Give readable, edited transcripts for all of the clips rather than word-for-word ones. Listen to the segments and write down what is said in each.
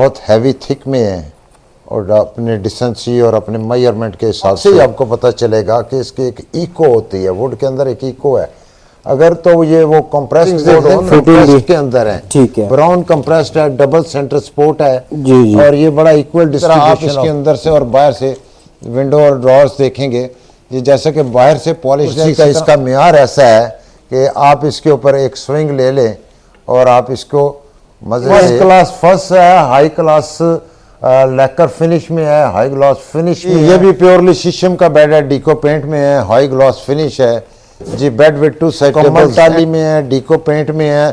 बहुत heavy thick में है और अपने डिसेंसी और अपने मेजरमेंट के हिसाब से ही आपको पता चलेगा कि इसकी एक इको होती है, वुड के अंदर एक इको है। अगर तो ये वो कंप्रेस्ड बोर्ड के अंदर है, ठीक है, ब्राउन कंप्रेस्ड है, डबल सेंटर स्पोर्ट है जी। और ये बड़ा इक्वल डिस्ट्रीब्यूशन इसके अंदर से और बाहर से विंडो और ड्रॉर्स देखेंगे, ये जैसे कि बाहर से पॉलिश का इसका मियार ऐसा है कि आप इसके ऊपर एक स्विंग ले लें और आप इसको मजे से क्लास फर्स्ट है, हाई क्लास लैकर फिनिश में है, हाई ग्लॉस फिनिश में। ये भी प्योरली शीशम का बेड है, डीको पेंट में है, हाई ग्लॉस फिनिश है जी। बेड विद 2 साइड टेबल टाली में है, डीको पेंट में है,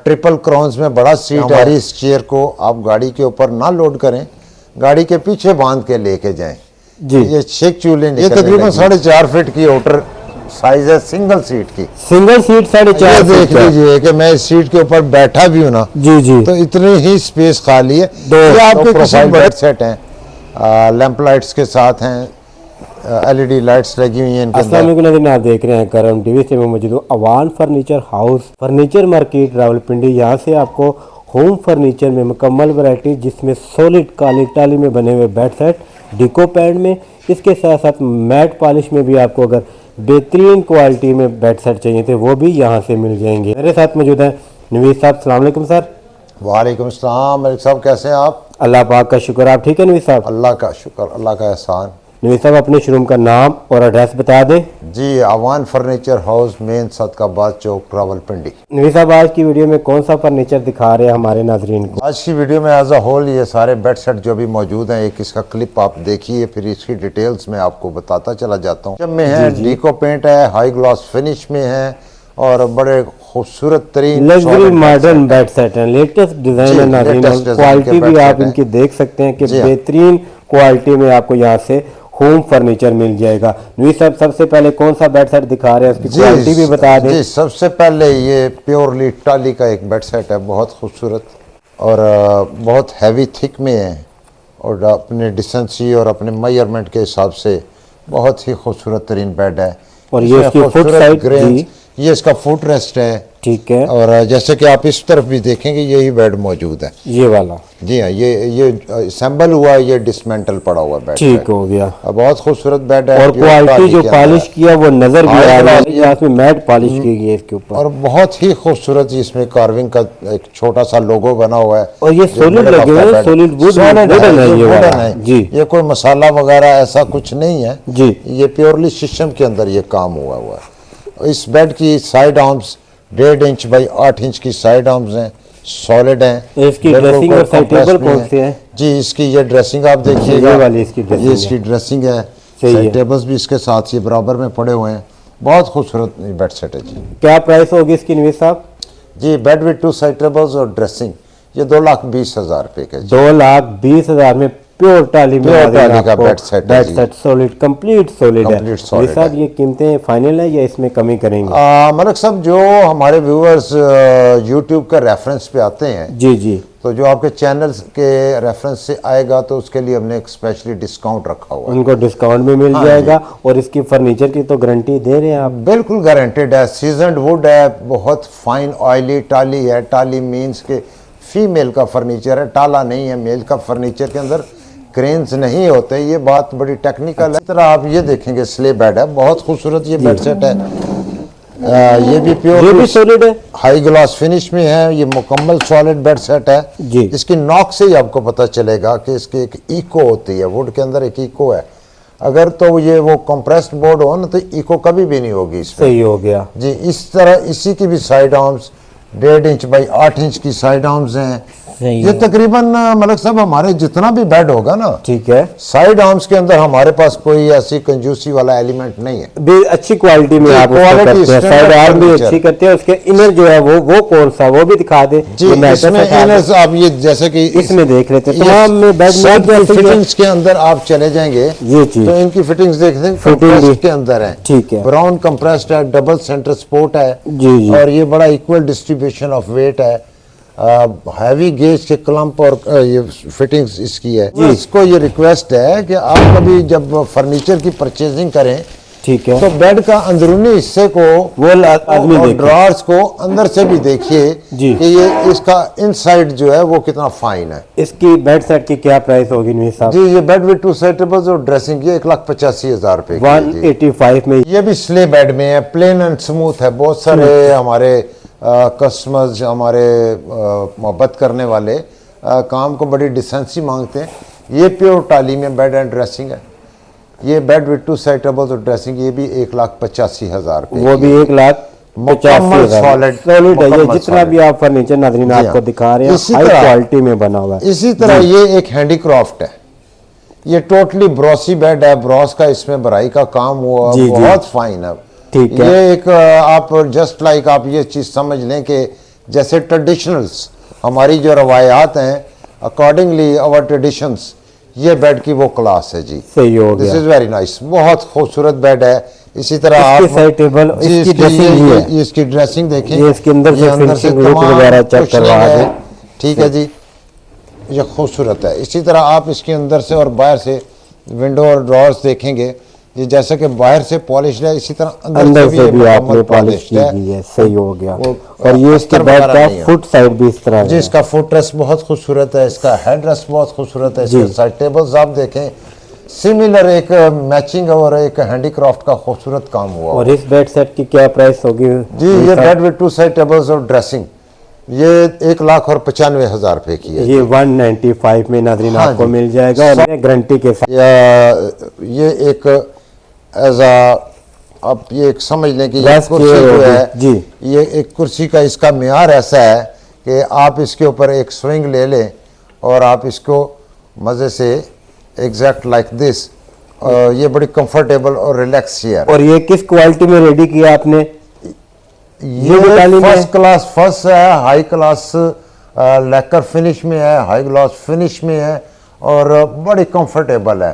ट्रिपल क्राउन्स में बड़ा सीट है। हमारी इस चेयर को आप गाड़ी के ऊपर ना लोड करें, गाड़ी के पीछे बांध के लेके जाएं जी। ये शेक चूल्हे ये तकरीबन 4.5 फीट की आउटर साइज है, सिंगल सीट की। सिंगल सीट 4.5 देख लीजिए कि मैं इस सीट के ऊपर बैठा भी हूँ ना जी, तो इतनी ही स्पेस खाली है। ये आपके किसी बेड सेट हैं, लैंप लाइट्स के साथ हैं, एलईडी लाइट्स लगी हुई हैं इनके अंदर। अस्सलाम वालेकुम, आप देख रहे हैं करम टीवी से। मैं मौजूद हूँ Awan furniture house, furniture market, Rawalpindi. यहाँ से आपको होम फर्नीचर में मुकम्मल वैरायटी, जिसमें सॉलिड काली टाली में बने हुए बेड सेट, डिको पैड में, इसके साथ साथ मैट पॉलिश में भी आपको अगर बेहतरीन क्वालिटी में बेड सेट चाहिए थे वो भी यहाँ से मिल जाएंगे। मेरे साथ मौजूद है नवीद साहब। अस्सलाम वालेकुम सर। वालेकुम अस्सलाम। मलिक साहब कैसे हैं आप? अल्लाह पाक का शुक्र, आप ठीक है नवीद साहब? अल्लाह का शुक्र, अल्लाह का एहसान। नवीद साहब अपने शोरूम का नाम और एड्रेस बता दें। जी, Awan furniture house, main Sadiqabad Chowk, Rawalpindi. Naveed साहब आज की वीडियो में कौन सा फर्नीचर दिखा रहे हैं हमारे नाजरीन को? आज की वीडियो में एज अ होल ये सारे बेड सेट जो भी मौजूद हैं, एक इसका क्लिप आप देखिए, फिर इसकी डिटेल्स में आपको बताता चला जाता हूँ। जब में है डीको पेंट है, हाई ग्लॉस फिनिश में है और बड़े खूबसूरत तरीन लग्जरी मॉडर्न बेड सेट हैं, लेटेस्ट डिजाइन है नाज़रीन। क्वालिटी भी आप इनकी देख सकते हैं कि बेहतरीन क्वालिटी में आपको यहाँ से होम फर्नीचर मिल जाएगा। नवीद साहब सबसे पहले कौन सा बेड सेट दिखा रहे हैं, उसकी क्वालिटी भी बता दें। जी, सबसे पहले ये प्योरली टाली का एक बेड सेट है, बहुत खूबसूरत और बहुत हैवी थिक में है और अपने डिसेंसी और अपने मेजरमेंट के हिसाब से बहुत ही खूबसूरत तरीन बेड है। और ये इसकी फुट साइड, ये इसका फुट रेस्ट है, ठीक है। और जैसे कि आप इस तरफ भी देखेंगे यही बेड मौजूद है, ये वाला। जी हाँ, ये असेंबल हुआ है, ये डिसमेंटल पड़ा हुआ बेड, ठीक हो गया। बहुत खूबसूरत बेड है और क्वालिटी जो पॉलिश किया वो नजर भी आ रहा है, इसमें मैट पॉलिश की गई है इसके ऊपर और बहुत ही खूबसूरत इसमें कार्विंग का एक छोटा सा लोगो बना हुआ है। और ये सॉलिड लगे हुए हैं, सॉलिड वुड है जी। ये कोई मसाला वगैरह ऐसा कुछ नहीं है जी, ये प्योरली शीशम के अंदर ये काम हुआ है। इस बेड की side arms 1.5 inch by 8 inch की साइड आर्म्स हैं, सॉलिड हैं। इसकी ड्रेसिंग और साइड टेबल कौन से हैं? जी, इसकी ये ड्रेसिंग आप देखिएगा, ये वाली इसकी ड्रेसिंग, ये इसकी ड्रेसिंग है। साइड टेबल्स भी इसके साथ ये बराबर में पड़े हुए हैं, बहुत खूबसूरत बेड सेट है जी। क्या प्राइस होगी इसकी नवीद साहब? जी, बेड विद 2 साइड टेबल्स और ड्रेसिंग ये 2,20,000 रुपए का। 2,20,000 में प्योर टाली में का bed set solid, complete solid है। साहब ये कीमतें फाइनल है या इसमें कमी करेंगे? मलिक साहब जो हमारे व्यूअर्स यूट्यूब के रेफरेंस पे आते हैं जी जी, तो जो आपके चैनल के रेफरेंस से आएगा तो उसके लिए हमने एक स्पेशली डिस्काउंट रखा हुआ है, उनको डिस्काउंट भी मिल जाएगा। और इसकी फर्नीचर की तो गारंटी दे रहे हैं आप? बिल्कुल गारंटेड है, सीजनड वुड है, बहुत फाइन ऑयली टाली है। टाली मीन्स के फीमेल का फर्नीचर है, टाला नहीं है। मेल का फर्नीचर के अंदर क्रेन्स नहीं होते, ये बात बड़ी टेक्निकल है। इस तरह आप ये देखेंगे स्ले बेड है, बहुत खूबसूरत ये बेड सेट है। ये भी प्योर, ये भी सॉलिड है, हाई ग्लास फिनिश में है, ये मुकम्मल सॉलिड बेड सेट है जी। इसकी नॉक से ही आपको पता चलेगा कि इसकी एक इको होती है, वुड के अंदर एक इको है। अगर तो ये वो कंप्रेस्ड बोर्ड हो ना तो इको कभी भी नहीं होगी इसमें। सही हो गया जी। इस तरह इसी की भी side arms 1.5 inch by 8 inch की साइड आर्म्स हैं। ये तकरीबन मलिक साहब हमारे जितना भी बेड होगा ना, ठीक है, साइड आर्म्स के अंदर हमारे पास कोई ऐसी कंजूसी वाला एलिमेंट नहीं है। भी अच्छी क्वालिटी में आप क्वालिटी साइड आर्म भी अच्छी करते हैं। उसके इनर जो है वो कौन सा, वो भी दिखा दे जी। इसमें इनर्स आप ये जैसे कि इसमें देख रहे थे तमाम में बेड में फिटिंग्स के अंदर आप चले जाएंगे ये चीज, तो इनकी फिटिंग्स देख सकते हैं, फिटिंग के अंदर है, ठीक है। ब्राउन कंप्रेस्ड है, डबल सेंटर स्पोर्ट है जी, और ये बड़ा इक्वल डिस्ट्रीब्यूशन ऑफ वेट है। हैवी गेज के क्लम्प और ये फिटिंग्स इसकी है। इसको ये रिक्वेस्ट है कि आप कभी जब फर्नीचर की परचेजिंग करें ठीक है। तो बेड का अंदरूनी हिस्से को वो आदमी और देखे। ड्रॉर्स को अंदर से भी देखिए जी। कि ये इसका इनसाइड जो है वो कितना फाइन है। इसकी बेड सेट की क्या प्राइस होगी नवीद साहब? जी ये bed with two set tables और ड्रेसिंग ये 1,85,000 रुपए की है जी। 185 में ये भी स्ले बेड में है, प्लेन एंड स्मूथ है। बहुत सारे हमारे कस्टमर्स हमारे मोहब्बत करने वाले काम को बड़ी डिसेंसी मांगते हैं। ये प्योर टाली में बेड एंड ड्रेसिंग है। ये bed with two set tables और ड्रेसिंग ये भी 1,85,000 रुपए वो भी 1,85,000 सॉलिड सॉलिड है। ये जितना भी आप फर्नीचर नाज़रीन आपको दिखा रहे हैं हाई क्वालिटी में बना हुआ है। इसी तरह ये एक हैंडीक्राफ्ट है। ये टोटली ब्रॉसी बेड है, ब्रॉस का इसमें भराई का काम हुआ, बहुत फाइन है। ठीक है। ये एक आप जस्ट लाइक आप ये चीज समझ लें कि जैसे ट्रेडिशनल्स हमारी जो रवायात हैं अकॉर्डिंगली आवर ट्रेडिशंस, ये बेड की वो क्लास है जी। सही हो गया। दिस इज वेरी नाइस, बहुत खूबसूरत बेड है। इसी तरह आप साइड टेबल इसकी ड्रेसिंग भी है। इसकी ड्रेसिंग देखें, ये इसके अंदर से फिनिशिंग लुक वगैरह चेक करवा दें। ठीक है जी, ये खूबसूरत है। इसी तरह आप इसके अंदर से और बाहर से विंडो और ड्रॉर्स देखेंगे, ये जैसे कि बाहर से पॉलिश है इसी तरह अंदर से भी आपने पॉलिश की है। सही हो गया। और ये इसके बेड का फुट साइड भी इस तरह जी, इसका फुट रेस्ट बहुत खूबसूरत है, इसका हेड रेस्ट बहुत खूबसूरत है, इसके साइड टेबल्स आप देखें सिमिलर एक मैचिंग और एक हैंडीक्राफ्ट का खूबसूरत काम हुआ। और इस बेड सेट की क्या प्राइस होगी जी? ये bed with two side tables और ड्रेसिंग ये 1,95,000 रुपए की है। ये 195 में नाज़रीन आपको मिल जाएगा और गारंटी के साथ। ये एक एज आप ये एक समझ लें कि ये कुर्सी जो है जी, ये एक कुर्सी का इसका मियार ऐसा है कि आप इसके ऊपर एक स्विंग ले लें और आप इसको मज़े से एग्जैक्ट लाइक दिस, ये बड़ी कंफर्टेबल और रिलैक्स चेयर। और ये किस क्वालिटी में रेडी किया आपने? ये फर्स्ट क्लास फर्स्ट है, हाई क्लास लैकर फिनिश में है, हाई ग्लॉस फिनिश में है और बड़ी कंफर्टेबल है।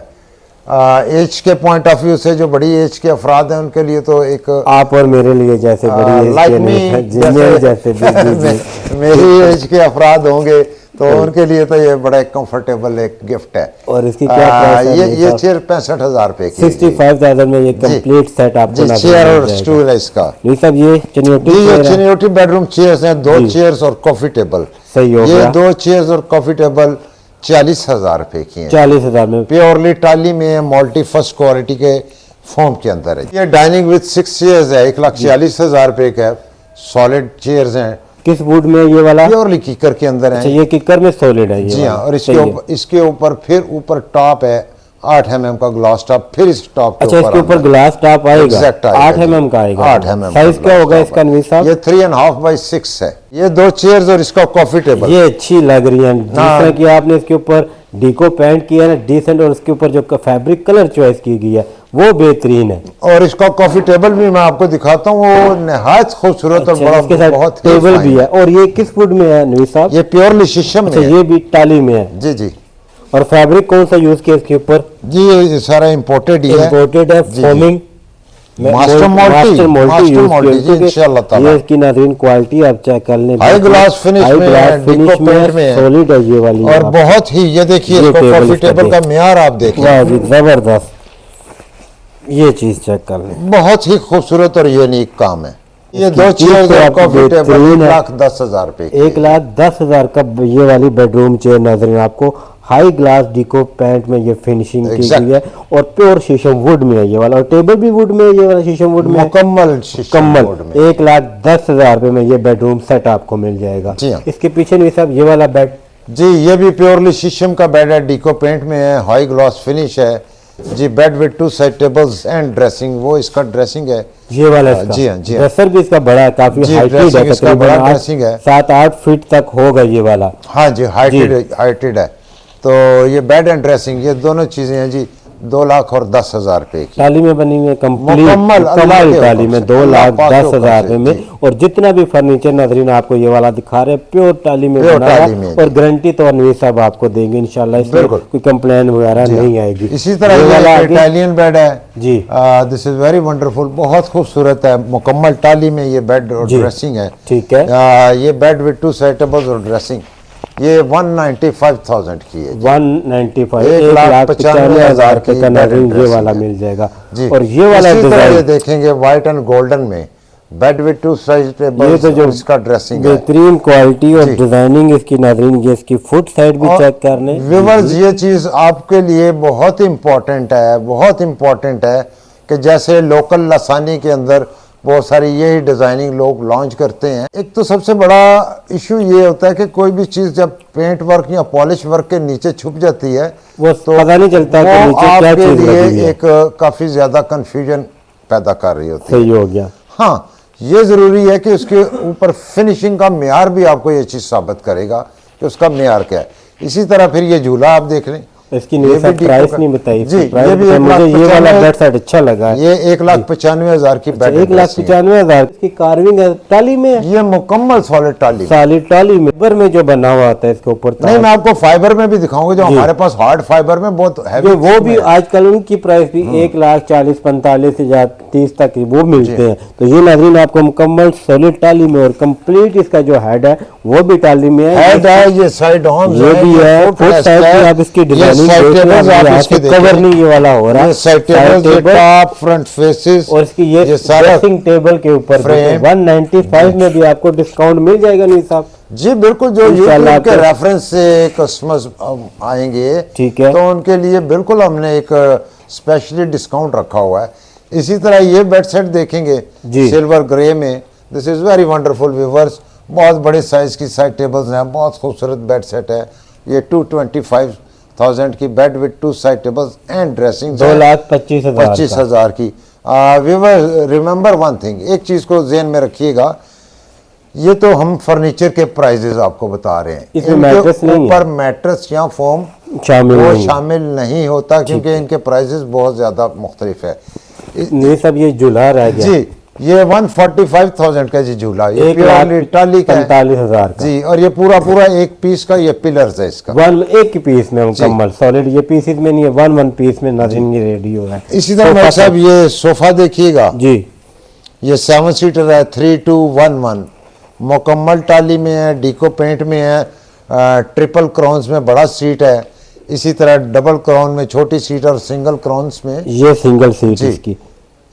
एज के पॉइंट ऑफ व्यू से जो बड़ी एज के अफराद हैं उनके लिए तो एक आप और मेरे लिए जैसे बड़ी लाइक एज मी जैसे मेरी एज के अफराद होंगे तो उनके लिए तो ये बड़ा कंफर्टेबल एक गिफ्ट है। और इसकी क्या प्राइस है? ये चेयर 65,000 रुपए की 65,000 में ये कंप्लीट सेट आपको जी, चेयर और स्टूल है इसका। ये सब ये चिनियोटी बेडरूम चेयर्स हैं, 2 चेयर्स और कॉफी टेबल। सही हो ये गया। 2 चेयर्स और कॉफी टेबल 40,000 रुपए की हैं। 40,000 में प्योरली टाली में मल्टी फर्स्ट क्वालिटी के फॉर्म के अंदर है। ये डाइनिंग विद 6 चेयर्स है, 1,46,000 रुपए का सॉलिड चेयर्स हैं। किस वुड में ये वाला? प्योरली किकर के अंदर है। अच्छा, ये किकर में सॉलिड है ये जी हाँ। वाला। और इसके ऊपर फिर ऊपर टॉप है 8 mm का ग्लास टॉप, फिर इस टॉप अच्छा इसके ऊपर ग्लास टॉप आएगा। एग्जैक्ट 8 mm का आएगा। 8 mm। साइज क्या होगा इसका नवीद साहब? ये 3.5 by 6 है। ये 2 चेयर्स और इसका कॉफी टेबल। ये अच्छी लग रही है जिस तरह की आपने इसके ऊपर डीको पेंट किया है ना डिसेंट, और उसके ऊपर जो फैब्रिक कलर चॉइस की गई है वो बेहतरीन है। और इसका कॉफी टेबल भी मैं आपको दिखाता हूँ, वो निहायत खूबसूरत और बड़ा इसके साथ बहुत टेबल भी है। और ये किस वुड में है नवीद साहब? ये प्योरली शीशम में है। ये भी टाली में है। जी जी। और फैब्रिक कौन सा यूज किया इसके ऊपर? जी ये सारा इम्पोर्टेड ही है। इम्पोर्टेड है। फोमिंग मास्टर मोल्टी जी इंशाल्लाह ताला। ये इसकी नाज़रीन क्वालिटी आप चेक कर लें। हाई ग्लास फिनिश में सॉलिड है ये वाली। और बहुत ही ये देखिए कॉफी टेबल का मियार आप देखिए, जबरदस्त। ये चीज चेक कर लें, बहुत ही खूबसूरत और यूनिक काम है। ये 2 चेयर और कॉफी टेबल 1,10,000 रुपए। 1,10,000 का ये वाली बेडरूम चेयर नाज़रीन आपको हाई ग्लास डिको पेंट में ये फिनिशिंग की गई है और प्योर शीशम वुड में है ये वाला। और टेबल भी वुड में है ये वाला, शीशम वुड में मुकम्मल शीशम वुड में। 1,10,000 रुपए में ये बेडरूम सेट आपको मिल जाएगा। जी हाँ। इसके पीछे नहीं साहब ये वाला बेड? जी ये भी प्योरली शीशम का बेड है, डिको पेंट में है, हाई ग्लास फिनिश है जी। Bed with 2 side tables and dressing, वो इसका ड्रेसिंग है ये वाला इसका। जी हाँ जी हाँ। ड्रेसर भी इसका बड़ा है, काफी हाइटेड है, इसका बड़ा ड्रेसिंग है, 7-8 फीट तक होगा ये वाला। हाँ जी, हाइटेड है। तो ये बेड एंड ड्रेसिंग ये दोनों चीजें हैं जी 2,10,000 रुपए की। टाली में बनी हुई कंप्लीट कमाल टाली में 2,10,000 रुपए में। और जितना भी फर्नीचर नाज़रीन आपको ये वाला दिखा रहे हैं प्योर टाली में बना है। और गारंटी तो नवीद साहब आपको देंगे इंशाल्लाह, इसमें कोई कंप्लेन वगैरह नहीं आएगी। इसी तरह ये इटालियन बेड है जी। दिस इज वेरी वंडरफुल, बहुत खूबसूरत है, मुकम्मल टाली में ये बेड और ड्रेसिंग है। ठीक है। ये बेड विद 2 साइड टेबल्स और ड्रेसिंग ये 195,000 की है। 195, 1,95,000 रुपए का नाज़रीन ये वाला मिल जाएगा जी। और ये वाला इसी तरह ये डिजाइन देखेंगे व्हाइट एंड गोल्डन में बेड विद 2 साइज टेबल, ये तो जो इसका ड्रेसिंग है बेहतरीन क्वालिटी और डिजाइनिंग इसकी नाज़रीन, ये इसकी फुट साइड भी चेक कर लें व्यूअर्स। ये चीज आपके लिए बहुत इंपॉर्टेंट है, बहुत इंपॉर्टेंट है कि जैसे लोकल लसानी के अंदर बहुत सारी यही डिजाइनिंग लोग लॉन्च करते हैं। एक तो सबसे बड़ा इशू ये होता है कि कोई भी चीज जब पेंट वर्क या पॉलिश वर्क के नीचे छुप जाती है वो तो पता नहीं चलता कि वो नीचे क्या आपके चीज लगी हुई लिए है। एक काफी ज्यादा कंफ्यूजन पैदा कर रही होती है। सही हो गया। हाँ, ये जरूरी है कि उसके ऊपर फिनिशिंग का मेयार भी आपको ये चीज साबित करेगा कि उसका मेयार क्या है। इसी तरह फिर ये झूला आप देख लें, इसकी नहीं सर प्राइस नहीं बताई जी, प्राइस ये भी मुझे ये वाला बेड सेट अच्छा लगा है। ये 1,95,000 की बेड 1,95,000 की कार्विंग है, टाली में है, ये मुकम्मल सॉलिड टाली में। सॉलिड टाली में फाइबर में जो बना हुआ आता है इसके ऊपर नहीं, मैं आपको फाइबर में भी दिखाऊंगा जो हमारे पास हार्ड फाइबर में बहुत हैवी, वो भी आजकल उनकी प्राइस भी 1,40,45,000 30 तक वो मिलते हैं। तो ये नाज़रीन आपको मुकम्मल सॉलिड टाली में और कंप्लीट इसका जो हेड है वो भी टाली में है, हेड है, ये साइड ऑन ये भी है, फुट साइड भी आप इसकी डिजाइनिंग कवर नहीं ये वाला हो रहा है, side table, top front faces और इसकी ये सारा ड्रेसिंग टेबल के ऊपर 195 में भी आपको डिस्काउंट मिल जाएगा। नहीं साहब जी बिल्कुल, जो यूट्यूब के रेफरेंस से कस्टमर्स आएंगे ठीक है, तो उनके लिए बिल्कुल हमने एक स्पेशली डिस्काउंट रखा हुआ है। इसी तरह ये बेड सेट देखेंगे सिल्वर ग्रे में, this is very wonderful viewers. बहुत बड़े साइज की साइड टेबल्स हैं, बहुत खूबसूरत बेड सेट है। ये 225,000 की bed with 2 side tables and dressing 2,25,000 की। व्यूअर्स रिमेंबर वन थिंग, एक चीज को ज़हन में रखिएगा, ये तो हम फर्नीचर के प्राइजेस आपको बता रहे हैं, इनके ऊपर मैट्रेस या फोम शामिल नहीं होता क्योंकि इनके प्राइजेस बहुत ज्यादा मुख्तलिफ है। नहीं सब ये झूला रह गया जी, ये 145,000 का जी झूला, ये इटाली का 45,000 का जी, और ये पूरा एक पीस का ये पिलर्स है इसका, एक पीस में मुकम्मल सॉलिड, ये पीसेस में नहीं है, वन पीस में नाज़रीन ये रेडी हो रहा है। इसी तरह साहब ये सोफा देखिएगा जी, ये 7 सीटर है, 3211 मुकम्मल टाली में है, डीको पेंट में है, ट्रिपल क्राउन्स में बड़ा सीट है, इसी तरह डबल क्राउन में छोटी सीट और सिंगल क्राउन्स में ये सिंगल सीट इसकी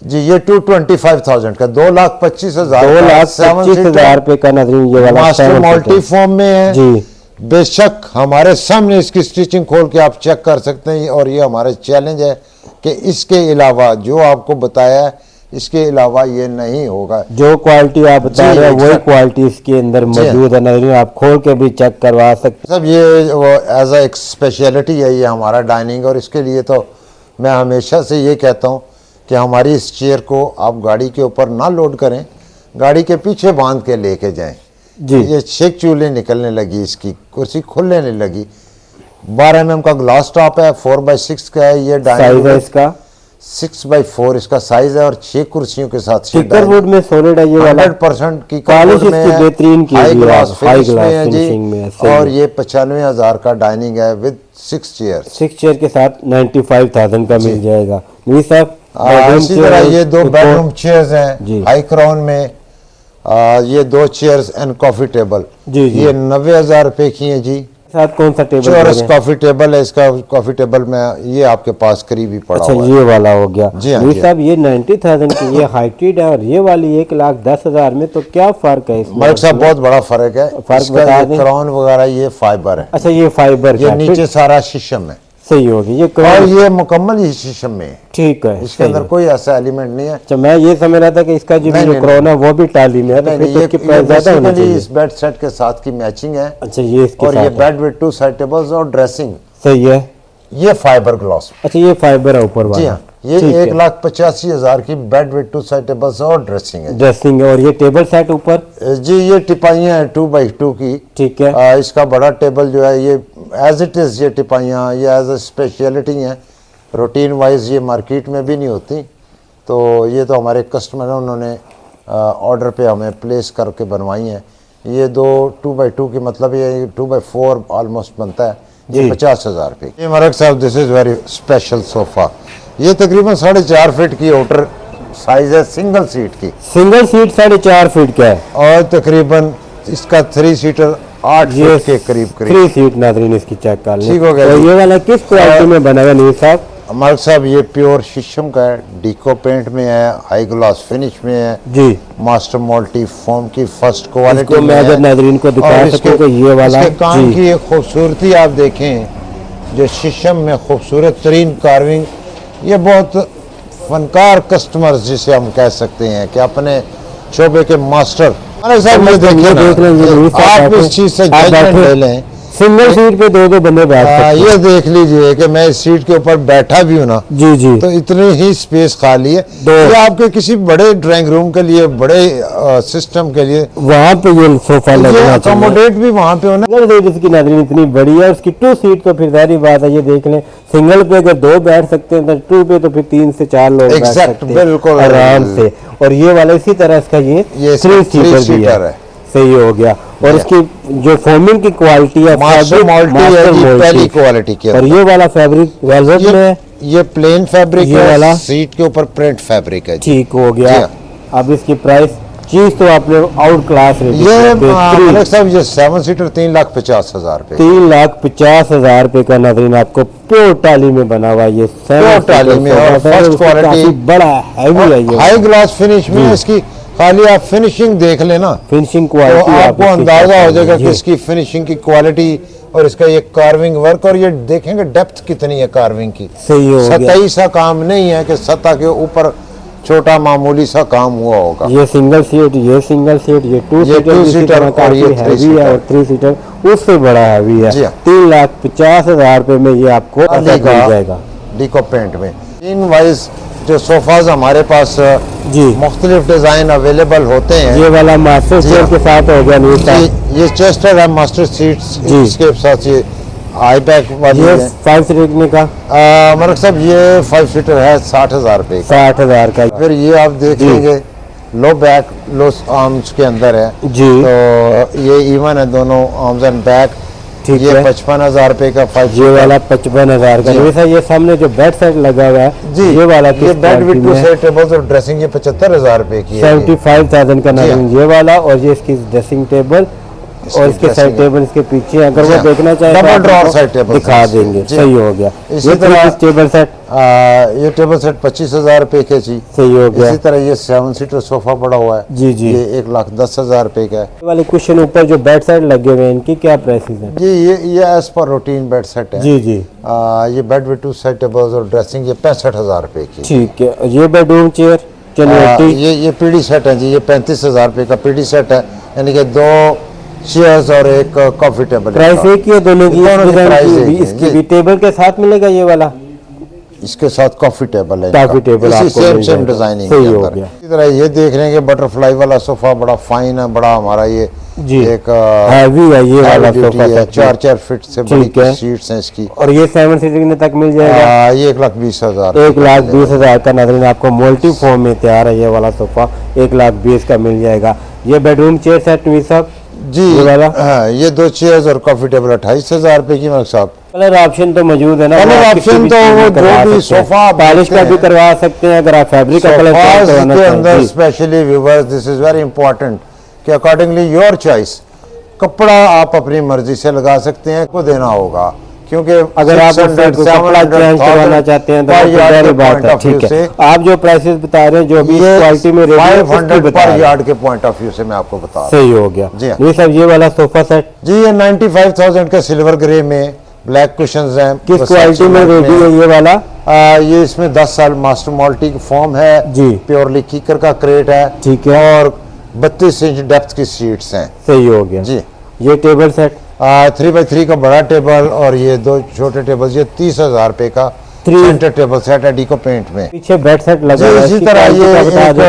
जी। ये 225,000 का 2,25,000 रुपए का नाज़रीन ये वाला मास्टर मल्टी फॉर्म में है जी। बेशक हमारे सामने इसकी स्टिचिंग खोल के आप चेक कर सकते हैं, और ये हमारे चैलेंज है कि इसके अलावा जो आपको बताया है इसके अलावा ये नहीं होगा। जो क्वालिटी आप बता रहे हैं वही क्वालिटी इसके अंदर मौजूद है नाज़रीन, आप खोल के भी चेक करवा सकते हैं। सब ये एज अ एक स्पेशलिटी है ये हमारा डाइनिंग, और इसके लिए तो मैं हमेशा से ये कहता हूँ कि हमारी इस चेयर को आप गाड़ी के ऊपर ना लोड करें, गाड़ी के पीछे बांध के लेके जाएं जी। ये 6 चूल्हे निकलने लगी, इसकी कुर्सी खुलने नहीं लगी। 12 mm का ग्लास टॉप है, 4x6 का है, ये साइज है इसका 6x4 इसका साइज है, और 6 कुर्सियों के साथ स्टिकर वुड में सॉलिड है, ये वाला 100% की पॉलिश इसकी बेहतरीन की हाई ग्लास फिनिशिंग में है, और ये 95,000 का डाइनिंग है विद 6 चेयर के साथ 95,000 का मिल जाएगा। नहीं साहब इसी तरह ये 2 बेडरूम चेयर्स हैं हाई क्राउन में, ये 2 चेयर्स एंड कॉफी टेबल जी, ये 90,000 रुपए की है जी। साथ कौन सा टेबल? चौरस कॉफी टेबल है, इसका कॉफी टेबल में ये आपके पास करीब ही पड़ा हुआ है। ये वाला हो गया जी हाँ जी साहब, ये 90,000 की ये हाइटेड है, और ये वाली 1,10,000 में, तो क्या फर्क है इसमें? मलिक साहब बहुत बड़ा फर्क है, फर्क बता दें। क्राउन वगैरह ये फाइबर है। अच्छा ये फाइबर, ये नीचे सारा शीशम है। सही होगी ये, और ये मुकम्मल ही शीशम में है। ठीक है, इसके अंदर कोई ऐसा एलिमेंट नहीं है। अच्छा मैं ये समझ रहा था कि इसका जो क्राउन है वो भी टाली में है, तो फिर इसकी प्राइस ज्यादा होनी चाहिए। इस बेड सेट के साथ की मैचिंग है। अच्छा ये इसके और ये बेड विद 2 साइड टेबल्स और ड्रेसिंग सही है। ये फाइबर ग्लास, अच्छा ये फाइबर है ऊपर वाला। जी हाँ, ये 1,85,000 की बेड विद 2 साइड टेबल्स और ड्रेसिंग है। और ये टेबल सेट ऊपर जी ये टिपाइयाँ हैं 2x2 की। ठीक है, इसका बड़ा टेबल जो है ये एज इट इज़, ये टिपाइयाँ ये एज ए स्पेशलिटी हैं, रूटीन वाइज ये मार्केट में भी नहीं होती। तो ये तो हमारे कस्टमर हैं, उन्होंने ऑर्डर पे हमें प्लेस करके बनवाई हैं। ये 2x2 की, मतलब ये 2x4 ऑलमोस्ट बनता है। ये 50,000 रुपये। ये मरक साहब this is very special sofa, ये तकरीबन 4.5 फीट की आउटर साइज है, सिंगल सीट की। सिंगल सीट 4.5 फीट का है, और तकरीबन इसका 3 सीटर 8 ये फीट के करीब 3 सीट नाज़रीन इसकी चेक कर लें। ठीक हो गया तो जी। ये वाला किस क्वालिटी में बना हुआ नीर साहब? मालिक साहब ये प्योर शीशम का है, डीको पेंट में है, हाई ग्लास फिनिश में है जी, मास्टर मल्टी फॉर्म की फर्स्ट क्वालिटी इसको मैं अगर नाज़रीन को दिखा सकूं तो ये वाला इसके काम जी। की एक खूबसूरती आप देखें, जो शीशम में खूबसूरत तरीन कार्विंग, ये बहुत फनकार कस्टमर्स जिसे हम कह सकते हैं कि अपने शोबे के मास्टर। मालिक साहब ये देखिए ना, देख लें, आप इस चीज़ से जजमेंट ले लें। सिंगल सीट पे दो बंदे बैठ सकते हैं। ये देख लीजिए कि मैं इस सीट के ऊपर बैठा भी हूँ ना, जी जी, तो इतनी ही स्पेस खाली है। दो। ये आपके किसी बड़े ड्राइंग रूम के लिए, बड़े सिस्टम के लिए वहाँ पे ये सोफा लगना चाहिए। अकोमोडेट भी वहाँ पे होना। सिंगल सीट इसकी नाज़रीन इतनी बड़ी है, उसकी 2 सीट तो फिर जाहिर बात है, ये देख लें सिंगल पे अगर 2 बैठ सकते हैं तो 2 पे तो फिर 3 से 4 लोग बैठ Exact, सकते हैं बिल्कुल आराम से। और ये वाला इसी तरह इसका ये 3 सीटर भी है। सही हो गया। और इसकी जो फोमिंग की क्वालिटी है, मास्टर मल्टी है जी, पहली क्वालिटी के। और ये वाला फैब्रिक वेलवेट में है, ये प्लेन फैब्रिक ये है, वाला सीट के ऊपर प्रिंट फैब्रिक है जी। ठीक हो गया। अब इसकी प्राइस चीज तो आपने आउट क्लास ये मालिक साहब ये 7 सीटर 3,50,000 रुपए, 3,50,000 रुपए का नाज़रीन आपको प्योर टाली में बना हुआ ये प्योर टाली में और फर्स्ट क्वालिटी, बड़ा हैवी है ये, हाई ग्लास फिनिश में। इसकी खाली आप फिनिशिंग देख लेना फिनिशिंग तो क्वालिटी आपको अंदाजा हो जाएगा कि इसकी फिनिशिंग की क्वालिटी और इसका ये कार्विंग वर्क, और ये देखेंगे डेप्थ कितनी है कार्विंग की। सही हो गया। सतही सा काम नहीं है कि सतह के ऊपर छोटा मामूली सा काम हुआ होगा। ये सिंगल सीट, ये सिंगल सीट, ये 2 सीटर और ये 3 हैवी है, और 3 सीटर उससे बड़ा हैवी है। जी हाँ। 3,50,000 रुपए में ये आपको मिल जाएगा डीको पेंट में। इन वाइज जो सोफाज हमारे पास जी, मुख्तलिफ डिजाइन अवेलेबल होते हैं। ये वाला मास्टर जी चेयर हाँ। के साथ हो गया नीचे। ये चेस्टर है, मास्टर सीट्स, जी। इसके साथ ये आई बैक वाली ये है। 5 सीटर का मलिक साहब ये 5 सीटर है 60,000 रुपए का। 60,000 का। फिर ये आप देख लेंगे लो बैक लो आर्म्स के अंदर है जी, तो ये इवन है दोनों आर्म्स एंड बैक। ठीक ये है। 55,000 रुपए का 5 ये वाला 55,000 का। जी। वैसा ये सामने जो बेड सेट लगा हुआ है जी, ये वाला ये बेड विद 2 सेट टेबल्स और ड्रेसिंग ये 75,000 रुपए की है। 75,000 का जी नाज़रीन ये वाला। और ये इसकी ड्रेसिंग टेबल और इसके साइड dressing टेबल इसके पीछे, अगर जी वो हाँ। देखना चाहे डबल तो ड्रॉअर आपको साइड टेबल दिखा है। देंगे। जी। सही हो गया। इसी ये तरह टेबल सेट ये टेबल सेट 25,000 रुपए के जी। सही हो गया। इसी तरह ये 7 सीटर सोफा पड़ा हुआ है जी जी। ये 1,10,000 रुपए का है ये वाले कुशन ऊपर जो बेड सेट लगे हुए हैं इनकी क्या प्राइसेस हैं? जी। ये as per routine bed set है जी जी, ये बेड विद 2 सेट टेबल्स और ड्रेसिंग ये 65,000 रुपए की। ठीक है। और ये बेडरूम चेयर चलिए ये पीडी सेट है जी, ये 35,000 रुपए का पीडी सेट है, यानी कि 2 चेयर्स और एक कॉफी टेबल। प्राइस एक ही है दोनों की? दोनों की डिजाइन प्राइस की एक भी, है, इसकी जी। भी टेबल के साथ मिलेगा ये वाला? इसके साथ कॉफी टेबल है, कॉफी टेबल आपको सेम मिल सेम जाएगा। डिजाइनिंग सही के हो अंदर। गया। इसी तरह ये देख रहे हैं कि बटरफ्लाई वाला सोफा बड़ा फाइन है, बड़ा हमारा ये जी, एक हैवी है ये वाला सोफा सेट। 4 फीट से ठीक है। बड़ी सीट्स हैं इसकी। और ये 7 सीटर कितने तक मिल जाएगा? ये 1,20,000 1,20,000 का नाज़रीन आपको मल्टी फॉर्म में तैयार है ये वाला सोफा 1,20,000 का मिल जाएगा। ये बेडरूम चेयर सेट भी सब जी ये वाला? ये 2 चेयर्स और कॉफी टेबल 28,000 रुपए की। मलिक साहब कलर ऑप्शन तो मौजूद है ना? कलर वो आप किसी ऑप्शन भी तो चीज़ में वो करवा जो भी सकते हैं। सोफा आप पॉलिश देखते का भी हैं। करवा सकते हैं अगर आप फैब्रिक का कलर सोफाज करवाना के अंदर चाहें। Specially viewers this is very important कि अकॉर्डिंगली योर चॉइस कपड़ा आप अपनी मर्जी से लगा सकते हैं, को देना होगा, क्योंकि अगर आप कपड़ा चेंज करवाना चाहते हैं तो वो बात है। ठीक है। आप जो प्राइसेस बता रहे हैं जो भी क्वालिटी में 500 पर यार्ड के पॉइंट ऑफ व्यू से मैं आपको बता रहा सही हो गया। जी हाँ। ये सब ये वाला सोफा सेट हूं। जी ये 95,000 का सिल्वर ग्रे में ब्लैक कुशंस हैं। किस क्वालिटी में रेडी है ये वाला? ये इसमें 10 साल मास्टर मल्टी की फॉर्म है जी, प्योरली कीकर का क्रेट है। ठीक है। और 32 इंच डेप्थ की सीट्स हैं सही हो गया जी। ये टेबल सेट 3x3 का बड़ा टेबल और ये 2 छोटे टेबल, ये 30,000 रुपए का सेंटर टेबल सेट है डीको पेंट में। पीछे बेड सेट लगा जी है। इसी इसकी तरह quality ये क्या बता दें?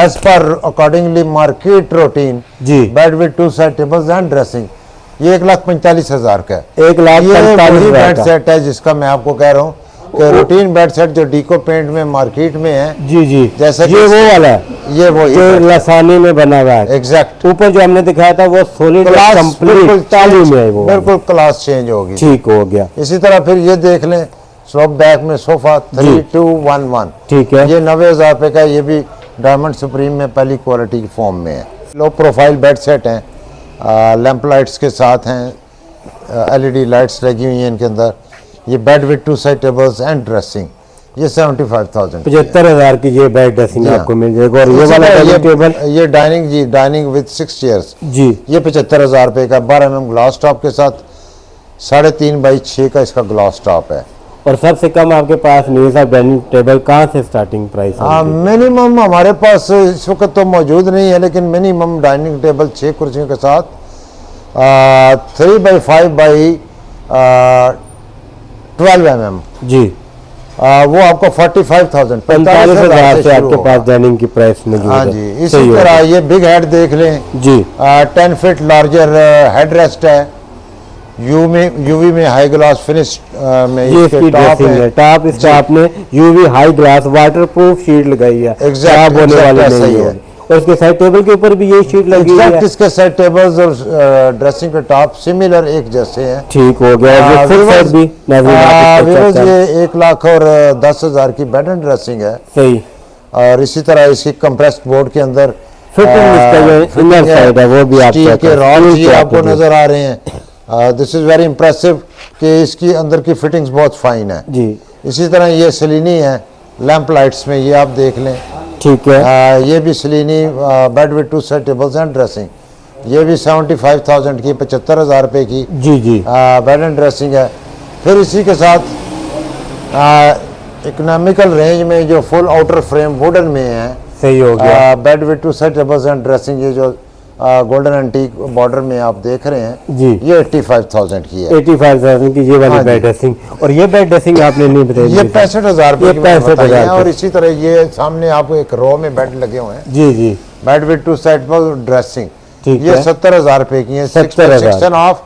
एज पर अकॉर्डिंगली मार्केट रूटीन जी, bed with 2 set tables and dressing ये 1,45,000 का है। ये 1,45,000 बेड का। सेट है जिसका मैं आपको कह रहा हूँ कि रूटीन बेड सेट जो डीको पेंट में मार्केट में है, जी जी, जैसा ये वो वाला है ये वो जो लसानी में बना हुआ है। एग्जैक्ट ऊपर जो हमने दिखाया था वो सॉलिड कंप्लीट ताली में है वो। बिल्कुल क्लास चेंज होगी। ठीक हो गया। इसी तरह फिर ये देख लें स्लोप बैक में सोफा 3211, ठीक है। ये 90,000 रुपए का, ये भी डायमंड सुप्रीम में पहली क्वालिटी की फॉर्म में है। लो प्रोफाइल बेड सेट हैं, लैंप लाइट्स के साथ हैं, एलईडी लाइट्स लगी हुई हैं इनके अंदर। ये bed with 2 side tables and dressing, ये 75,000 75,000 की ये बेड ड्रेसिंग आपको मिल जाएगा। और ये वाला डाइनिंग टेबल, ये डाइनिंग जी, डाइनिंग विद 6 चेयर्स जी, ये 75,000 रुपये का 12 mm ग्लास टॉप के साथ 3.5 बाई 6 का इसका ग्लास टॉप है। और सबसे कम आपके पास नहीं साहब डाइनिंग टेबल कहाँ से स्टार्टिंग प्राइस है? हाँ, मिनिमम हमारे पास इस वक्त तो मौजूद नहीं है, लेकिन मिनिमम डाइनिंग टेबल 6 कुर्सियों के साथ 3 बाई 5 बाई 12 mm जी, वो आपको 45,000 45,000 से आपके पास डाइनिंग की प्राइस मौजूद है। हाँ जी, इसी तरह ये बिग हेड देख लें जी, 10 फीट लार्जर हेड रेस्ट है, यूवी में हाई ग्लास फिनिश में ये इसकी ड्रेसिंग है। टॉप इसका आपने UV high glass waterproof sheet लगाई है, खराब होने वाली नहीं है। और इसके साइड टेबल के ऊपर भी यही शीट लगी है। इसके साइड टेबल्स और ड्रेसिंग के टॉप सिमिलर एक जैसे हैं। ठीक हो गया। ये 1 लाख और 10,000 की बेड एंड ड्रेसिंग है। सही। और इसी तरह इसकी कंप्रेस्ड बोर्ड के अंदर फिटिंग इनर साइड है, वो भी आपके रॉड्स ये आपको नजर आ रहे हैं। दिस इज वेरी इंप्रेसिव कि इसकी अंदर की फिटिंग्स बहुत फाइन है जी। इसी तरह ये सलीनी है लैंप लाइट्स में, ये आप देख लें। ठीक है। ये भी सलीनी bed with 2 set tables and dressing, ये भी 75,000 की 75,000 रुपये की जी जी बेड एंड ड्रेसिंग है। फिर इसी के साथ इकोनॉमिकल रेंज में जो फुल आउटर फ्रेम वुडन में है, सही हो गया, bed with 2 set tables and dressing, ये जो गोल्डन एंटीक बॉर्डर में आप देख रहे हैं जी, ये 85,000 की है। 85,000 की ये वाली बेड ड्रेसिंग। और ये बेड ड्रेसिंग आपने नहीं बताई, ये 65,000 रुपये की 65,000। और इसी तरह ये सामने आपको एक रो में बेड लगे हुए हैं जी जी, बेड विद 2 सेट ड्रेसिंग, ठीक ये है। 70,000 रुपये की है। 70,000 ऑफ।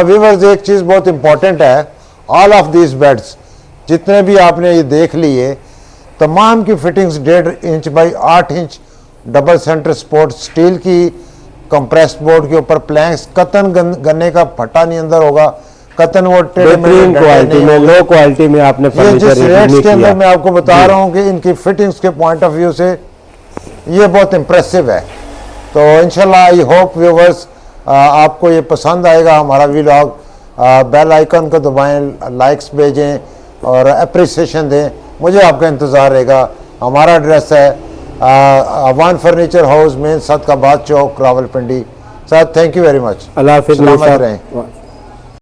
व्यूअर्स, एक चीज बहुत इंपॉर्टेंट है, ऑल ऑफ दीज बेड्स जितने भी आपने ये देख लिए, तमाम की fittings 1.5 inch by 8 inch double centre support steel की कंप्रेस्ड बोर्ड के ऊपर प्लैंक्स, कतन गन्ने का फटा नहीं अंदर होगा, कतन वो बेहतरीन क्वालिटी में, लो क्वालिटी में आपने जिस रेट्स के अंदर मैं आपको बता रहा हूँ कि इनकी फिटिंग्स के पॉइंट ऑफ व्यू से ये बहुत इंप्रेसिव है। तो इंशाल्लाह आई होप व्यूवर्स आपको ये पसंद आएगा हमारा व्लॉग। बेल आइकन को दबाएं, लाइक्स भेजें और अप्रिसिएशन दें, मुझे आपका इंतज़ार रहेगा। हमारा एड्रेस है Awan furniture house, main Sadiqabad Chowk, Rawalpindi. Sir thank you very much. अल्लाह हाफिज़। सलामत रहें।